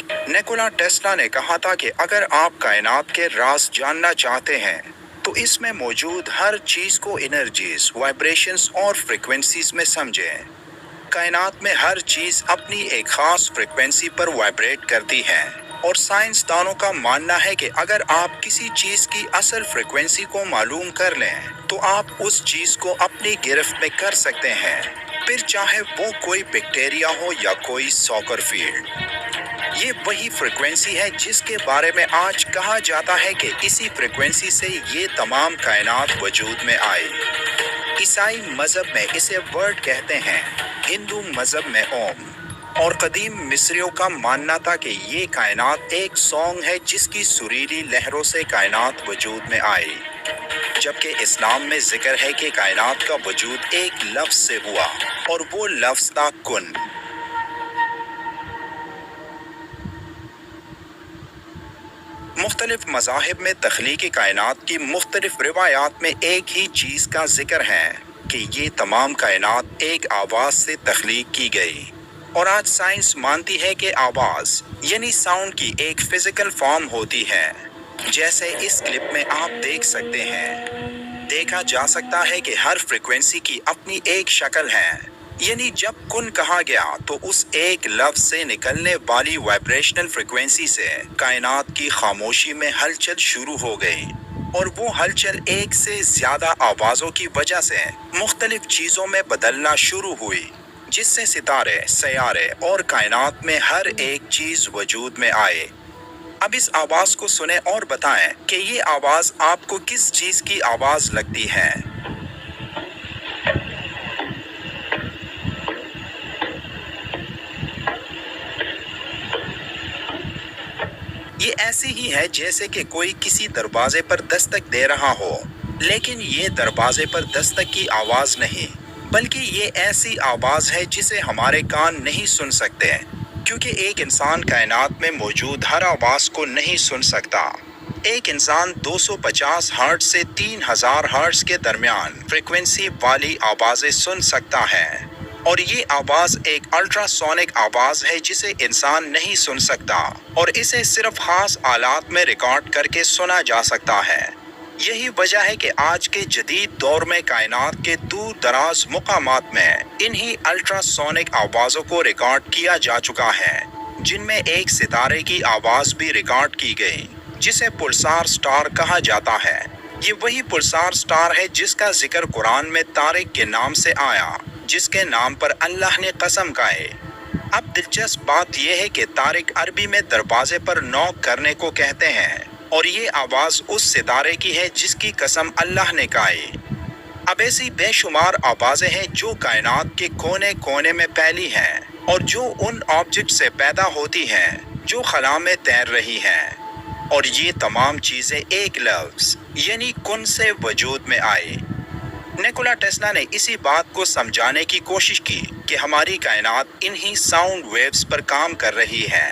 نیکولا Tesla نے کہا تھا کہ اگر آپ کائنات کے راز جاننا چاہتے ہیں تو اس میں موجود ہر چیز کو انرجیز، وائبریشنز اور فریکوینسیز میں سمجھیں۔ کائنات میں ہر چیز اپنی ایک خاص فریکوینسی پر وائبریٹ کرتی ہے، اور سائنسدانوں کا ماننا ہے کہ اگر آپ کسی چیز کی اصل فریکوینسی کو معلوم کر لیں تو آپ اس چیز کو اپنی گرفت میں کر سکتے ہیں، پھر چاہے وہ کوئی بیکٹیریا ہو یا کوئی ساکر فیلڈ۔ یہ وہی فریکوینسی ہے جس کے بارے میں آج کہا جاتا ہے کہ اسی فریکوینسی سے یہ تمام کائنات وجود میں آئی۔ عیسائی مذہب میں اسے ورڈ کہتے ہیں، ہندو مذہب میں اوم، اور قدیم مصریوں کا ماننا تھا کہ یہ کائنات ایک سانگ ہے جس کی سریلی لہروں سے کائنات وجود میں آئی، جبکہ اسلام میں ذکر ہے کہ کائنات کا وجود ایک لفظ سے ہوا، اور وہ لفظ تھا کن۔ مختلف مذاہب میں تخلیق کائنات کی مختلف روایات میں ایک ہی چیز کا ذکر ہے کہ یہ تمام کائنات ایک آواز سے تخلیق کی گئی، اور آج سائنس مانتی ہے کہ آواز یعنی ساؤنڈ کی ایک فزیکل فارم ہوتی ہے، جیسے اس کلپ میں آپ دیکھ سکتے ہیں۔ دیکھا جا سکتا ہے کہ ہر فریکوینسی کی اپنی ایک شکل ہے، یعنی جب کن کہا گیا تو اس ایک لفظ سے نکلنے والی وائبریشنل فریکوینسی سے کائنات کی خاموشی میں ہلچل شروع ہو گئی، اور وہ ہلچل ایک سے زیادہ آوازوں کی وجہ سے مختلف چیزوں میں بدلنا شروع ہوئی، جس سے ستارے، سیارے اور کائنات میں ہر ایک چیز وجود میں آئے۔ اب اس آواز کو سنیں اور بتائیں کہ یہ آواز آپ کو کس چیز کی آواز لگتی ہے۔ یہ ایسی ہی ہے جیسے کہ کوئی کسی دروازے پر دستک دے رہا ہو، لیکن یہ دروازے پر دستک کی آواز نہیں، بلکہ یہ ایسی آواز ہے جسے ہمارے کان نہیں سن سکتے، کیونکہ ایک انسان کائنات میں موجود ہر آواز کو نہیں سن سکتا۔ ایک انسان 250 ہرٹز سے 3000 ہرٹز کے درمیان فریکوینسی والی آوازیں سن سکتا ہے، اور یہ آواز ایک الٹرا سونک آواز ہے جسے انسان نہیں سن سکتا، اور اسے صرف خاص آلات میں ریکارڈ کر کے سنا جا سکتا ہے۔ یہی وجہ ہے کہ آج کے جدید دور میں کائنات کے دور دراز مقامات میں انہی الٹرا سونک آوازوں کو ریکارڈ کیا جا چکا ہے، جن میں ایک ستارے کی آواز بھی ریکارڈ کی گئی، جسے پلسار سٹار کہا جاتا ہے۔ یہ وہی پلسار سٹار ہے جس کا ذکر قرآن میں طارق کے نام سے آیا، جس کے نام پر اللہ نے قسم کھائی۔ اب دلچسپ بات یہ ہے کہ طارق عربی میں دروازے پر نوک کرنے کو کہتے ہیں، اور یہ آواز اس ستارے کی ہے جس کی قسم اللہ نے کھائی۔ اب ایسی بے شمار آوازیں ہیں جو کائنات کے کونے کونے میں پھیلی ہیں، اور جو ان آبجیکٹ سے پیدا ہوتی ہیں جو خلا میں تیر رہی ہیں، اور یہ تمام چیزیں ایک لفظ یعنی کن سے وجود میں آئی۔ نیکولا ٹیسلا نے اسی بات کو سمجھانے کی کوشش کی کہ ہماری کائنات انہی ساؤنڈ ویوز پر کام کر رہی ہے۔